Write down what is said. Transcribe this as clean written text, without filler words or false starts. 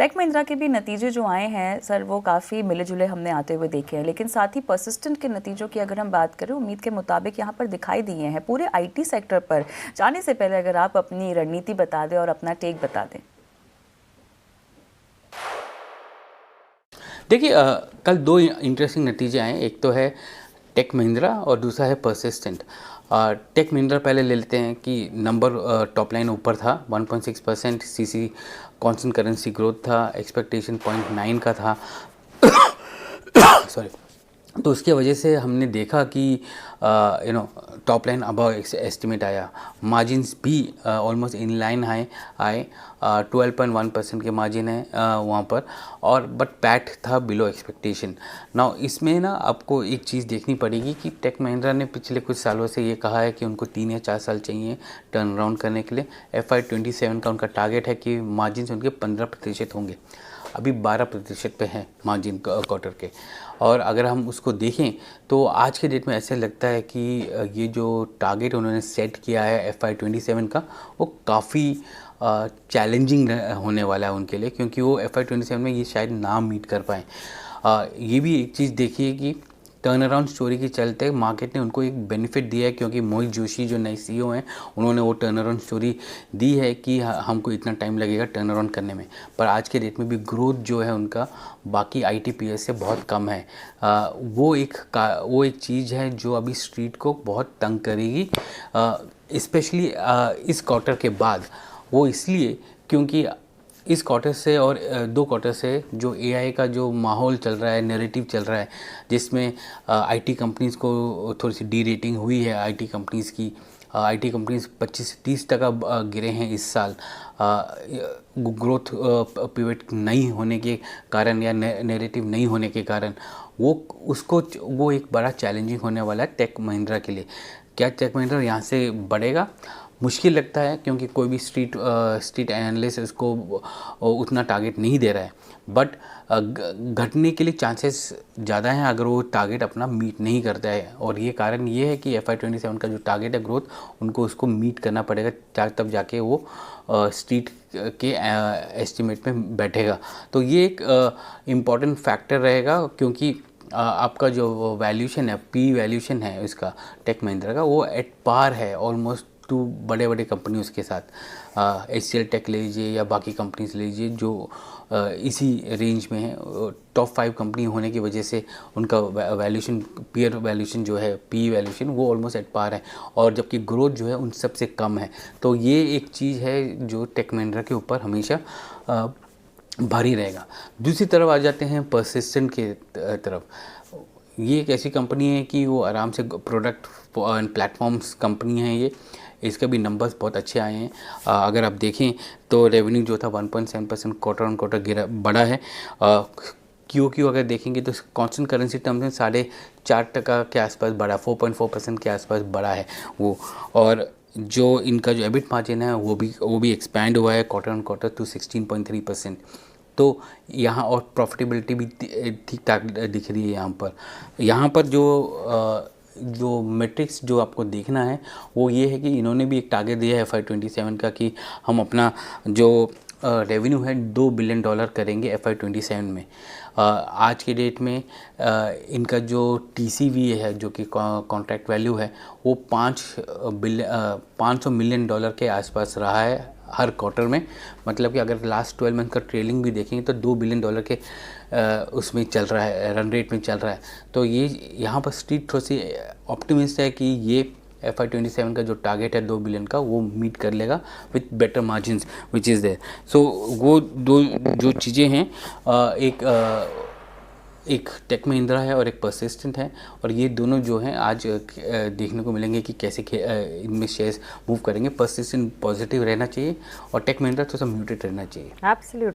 Take Mahindra के भी नतीजे जो आए हैं सर वो काफ़ी मिले जुले हमने आते हुए देखे हैं, लेकिन साथ ही परसिस्टेंट के नतीजों की अगर हम बात करें उम्मीद के मुताबिक यहाँ पर दिखाई दिए हैं। पूरे आईटी सेक्टर पर जाने से पहले अगर आप अपनी रणनीति बता दें और अपना टेक बता दें। देखिए, कल दो इंटरेस्टिंग नतीजे आए। एक तो है टेक महिंद्रा और दूसरा है परसिस्टेंट। टेक महिंद्रा पहले ले लेते हैं कि नंबर टॉप लाइन ऊपर था 1.6%, सीसी कांस्टेंट करेंसी ग्रोथ था, एक्सपेक्टेशन 0.9 का था सॉरी। तो उसके वजह से हमने देखा कि टॉप लाइन अबव एस्टिमेट आया, मार्जिन्स भी ऑलमोस्ट इन लाइन आए 12.1% के मार्जिन है वहाँ पर, और बट पैट था बिलो एक्सपेक्टेशन। नाउ इसमें ना आपको एक चीज़ देखनी पड़ेगी कि टेक महिंद्रा ने पिछले कुछ सालों से ये कहा है कि उनको 3 या 4 साल चाहिए टर्न अराउंड करने के लिए। FY27 का उनका टारगेट है कि मार्जिन उनके 15% होंगे, अभी 12% पे हैं मार्जिन क्वार्टर के। और अगर हम उसको देखें तो आज के डेट में ऐसे लगता है कि ये जो टारगेट उन्होंने सेट किया है FY27 का, वो काफ़ी चैलेंजिंग होने वाला है उनके लिए, क्योंकि वो FY27 में ये शायद ना मीट कर पाएँ। ये भी एक चीज़ देखिए कि टर्न अराउंड स्टोरी के चलते मार्केट ने उनको एक बेनिफिट दिया है, क्योंकि मोहित जोशी जो नए CEO हैं उन्होंने वो टर्न अराउंड स्टोरी दी है कि हमको इतना टाइम लगेगा टर्न अराउंड करने में। पर आज के डेट में भी ग्रोथ जो है उनका बाकी IT peers से बहुत कम है। वो एक चीज़ है जो अभी स्ट्रीट को बहुत तंग करेगी, स्पेशली इस क्वार्टर के बाद। वो इसलिए क्योंकि इस क्वार्टर से और 2 क्वार्टर से जो AI का जो माहौल चल रहा है, नैरेटिव चल रहा है, जिसमें IT कंपनीज़ को थोड़ी सी डी रेटिंग हुई है। IT कंपनीज़ की IT कंपनीज़ 25 से 30% गिरे हैं इस साल, ग्रोथ पिवट नहीं होने के कारण या नैरेटिव नहीं होने के कारण। वो एक बड़ा चैलेंजिंग होने वाला है टेक महिंद्रा के लिए। क्या टेक महिंद्रा यहाँ से बढ़ेगा? मुश्किल लगता है, क्योंकि कोई भी स्ट्रीट एनालिस्ट इसको उतना टारगेट नहीं दे रहा है, बट घटने के लिए चांसेस ज़्यादा हैं अगर वो टारगेट अपना मीट नहीं करता है। और ये कारण ये है कि FY27 का जो टारगेट है ग्रोथ, उनको उसको मीट करना पड़ेगा, तब जाके वो स्ट्रीट के एस्टिमेट में बैठेगा। तो ये एक इम्पॉर्टेंट फैक्टर रहेगा, क्योंकि आपका जो वैल्यूशन है, P वैल्यूशन है इसका टेक महिंद्रा का, वो एट पार है ऑलमोस्ट टू बड़े बड़े कंपनियों के साथ। HCL टेक ले लीजिए या बाकी कंपनीज ले लीजिए जो इसी रेंज में है। टॉप 5 कंपनी होने की वजह से उनका वैल्यूशन, पीयर वैल्यूशन जो है, P वैल्यूशन, वो ऑलमोस्ट एट पार है, और जबकि ग्रोथ जो है उन सबसे कम है। तो ये एक चीज़ है जो टेक महिंद्रा के ऊपर हमेशा भारी रहेगा। दूसरी तरफ आ जाते हैं परसिस्टेंट के तरफ। ये एक ऐसी कंपनी है कि वो आराम से प्रोडक्ट एंड प्लेटफॉर्म्स कंपनी है ये। इसके भी नंबर्स बहुत अच्छे आए हैं। अगर आप देखें तो रेवेन्यू जो था 1.7% क्वार्टर ऑन क्वार्टर बढ़ा है। क्यों अगर देखेंगे तो कांस्टेंट करेंसी टर्म्स में 4.5% के आसपास बढ़ा, 4.4% के आसपास बढ़ा है वो। और जो इनका जो एबिट मार्जिन है वो भी एक्सपैंड हुआ है क्वार्टर ऑन क्वार्टर टू 16.3%। तो यहाँ और प्रॉफिटेबिलिटी भी ठीक ठाक दिख रही है यहाँ पर जो मेट्रिक्स जो आपको देखना है वो ये है कि इन्होंने भी एक टारगेट दिया है FY27 का कि हम अपना जो रेवेन्यू है $2 बिलियन करेंगे FY27 में। आज के डेट में इनका जो TCV है, जो कि कॉन्ट्रैक्ट वैल्यू है, वो $500 मिलियन के आसपास रहा है हर क्वार्टर में। मतलब कि अगर लास्ट 12 मंथ का ट्रेलिंग भी देखेंगे तो $2 बिलियन के उसमें चल रहा है, रन रेट में चल रहा है। तो ये यहाँ पर स्ट्रीट थोड़ी सी ऑप्टिमिस्ट है कि ये FY27 का जो टारगेट है $2 बिलियन का, वो मीट कर लेगा with better margins which is there. So वो दो जो चीज़ें हैं, एक टेक महिंद्रा है और एक परसिस्टेंट है, और ये दोनों जो हैं आज देखने को मिलेंगे कि कैसे इनमें शेयर्स मूव करेंगे। परसिस्टेंट पॉजिटिव रहना चाहिए और टेक महिंद्रा थोड़ा सा म्यूटेड रहना चाहिए। एब्सोल्युटली।